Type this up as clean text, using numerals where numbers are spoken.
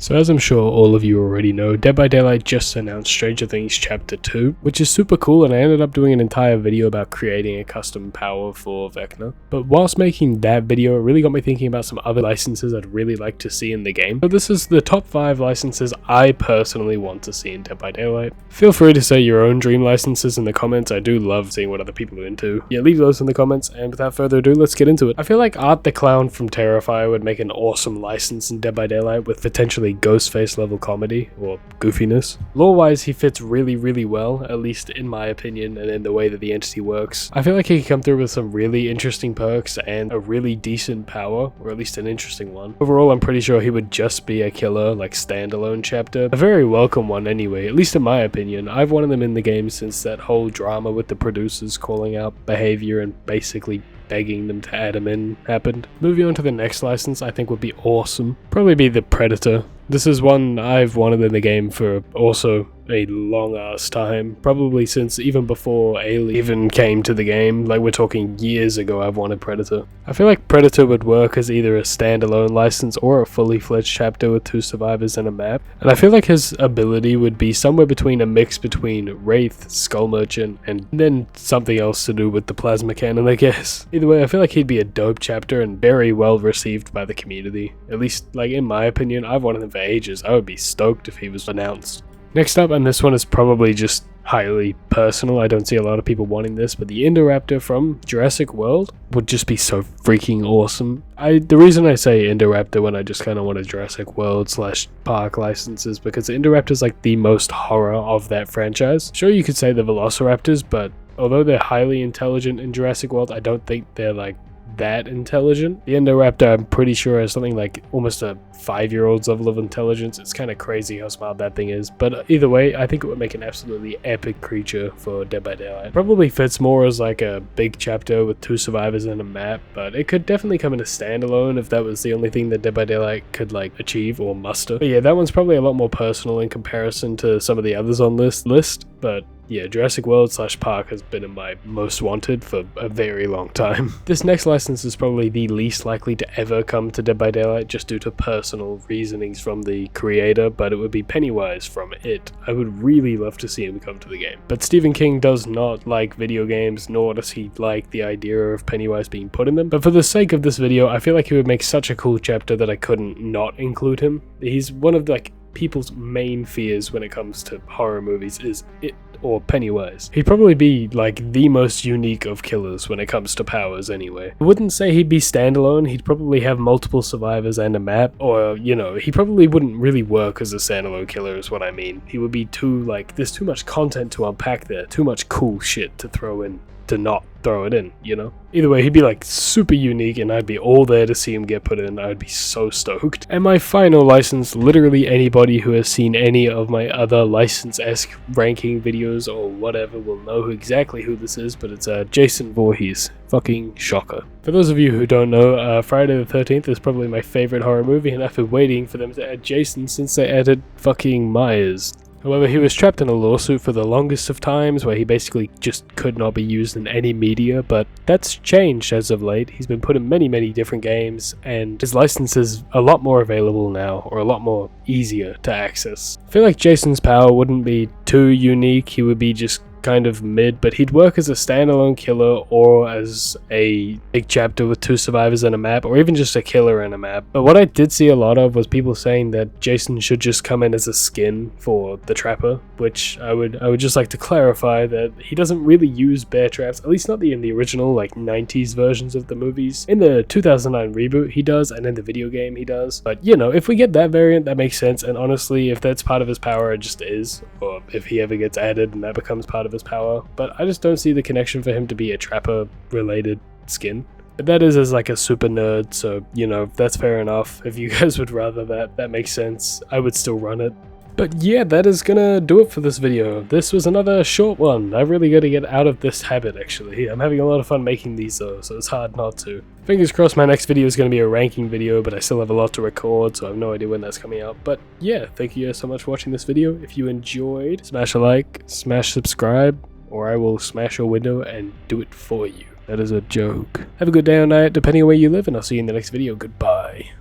So as I'm sure all of you already know, Dead by Daylight just announced Stranger Things Chapter 2, which is super cool, and I ended up doing an entire video about creating a custom power for Vecna. But whilst making that video, it really got me thinking about some other licenses I'd really like to see in the game. So this is the top 5 licenses I personally want to see in Dead by Daylight. Feel free to say your own dream licenses in the comments. I do love seeing what other people are into. Yeah, leave those in the comments, and without further ado, let's get into it. I feel like Art the Clown from Terrifier would make an awesome license in Dead by Daylight with potentially Ghostface level comedy or goofiness. Lore-wise, he fits really well, at least in my opinion and in the way that the entity works. I feel like he could come through with some really interesting perks and a really decent power, or at least an interesting one. Overall, I'm pretty sure he would just be a killer, like standalone chapter. A very welcome one anyway, at least in my opinion. I've wanted them in the game since that whole drama with the producers calling out behavior and basically begging them to add him in happened. Moving on to the next license I think would be awesome. Probably be the Predator. This is one I've wanted in the game for also a long ass time, probably since even before Alien even came to the game. Like, we're talking years ago I've wanted Predator. I feel like Predator would work as either a standalone license or a fully fledged chapter with 2 survivors and a map, and I feel like his ability would be somewhere between a mix between Wraith, Skull Merchant, and then something else to do with the plasma cannon, I guess. Either way, I feel like he'd be a dope chapter and very well received by the community. At least, like, in my opinion, I've wanted him for ages. I would be stoked if he was announced. Next up, and this one is probably just highly personal, I don't see a lot of people wanting this, but the indoraptor from Jurassic World would just be so freaking awesome. The reason I say indoraptor when I just kind of want a Jurassic World / park licenses, because the indoraptor is like the most horror of that franchise. Sure, you could say the velociraptors, but although they're highly intelligent in Jurassic World, I don't think they're like that intelligent. The indoraptor, I'm pretty sure, has something like almost a 5-year-old's level of intelligence. It's kind of crazy how smart that thing is, but either way, I think it would make an absolutely epic creature for Dead by Daylight. Probably fits more as like a big chapter with 2 survivors and a map, but it could definitely come in a standalone if that was the only thing that Dead by Daylight could like achieve or muster. But yeah, that one's probably a lot more personal in comparison to some of the others on this list, but yeah, Jurassic World / park has been in my most wanted for a very long time. This next license is probably the least likely to ever come to Dead by Daylight just due to personal reasonings from the creator, but it would be Pennywise from It. I would really love to see him come to the game. But Stephen King does not like video games, nor does he like the idea of Pennywise being put in them. But for the sake of this video, I feel like he would make such a cool chapter that I couldn't not include him. He's one of like people's main fears when it comes to horror movies is It or Pennywise. He'd probably be like the most unique of killers when it comes to powers anyway. I wouldn't say he'd be standalone. He'd probably have multiple survivors and a map, or you know, he probably wouldn't really work as a standalone killer is what I mean. He would be too like, there's too much content to unpack there, too much cool shit to throw in to not throw it in, you know? Either way, he'd be like super unique and I'd be all there to see him get put in. I'd be so stoked. And my final license, literally anybody who has seen any of my other license-esque ranking videos or whatever will know exactly who this is, but it's Jason Voorhees. Fucking shocker. For those of you who don't know, Friday the 13th is probably my favorite horror movie, and I've been waiting for them to add Jason since they added fucking Myers. However, he was trapped in a lawsuit for the longest of times where he basically just could not be used in any media, but that's changed as of late. He's been put in many different games, and his license is a lot more available now, or a lot more easier to access. I feel like Jason's power wouldn't be too unique. He would be just kind of mid, but he'd work as a standalone killer or as a big chapter with 2 survivors and a map, or even just a killer and a map. But what I did see a lot of was people saying that Jason should just come in as a skin for the Trapper, which I would just like to clarify that he doesn't really use bear traps, at least not in the original like 90s versions of the movies. In the 2009 reboot he does, and in the video game he does. But you know, if we get that variant, that makes sense, and honestly, if that's part of his power, it just is, or if he ever gets added and that becomes part of his power. But I just don't see the connection for him to be a Trapper related skin. But that is as like a super nerd, so you know, that's fair enough. If you guys would rather that makes sense. I would still run it. But yeah, that is gonna do it for this video. This was another short one. I really gotta get out of this habit actually. I'm having a lot of fun making these though, so it's hard not to. Fingers crossed my next video is gonna be a ranking video, but I still have a lot to record, so I have no idea when that's coming out. But yeah, thank you guys so much for watching this video. If you enjoyed, smash a like, smash subscribe, or I will smash your window and do it for you. That is a joke. Have a good day or night, depending on where you live, and I'll see you in the next video. Goodbye.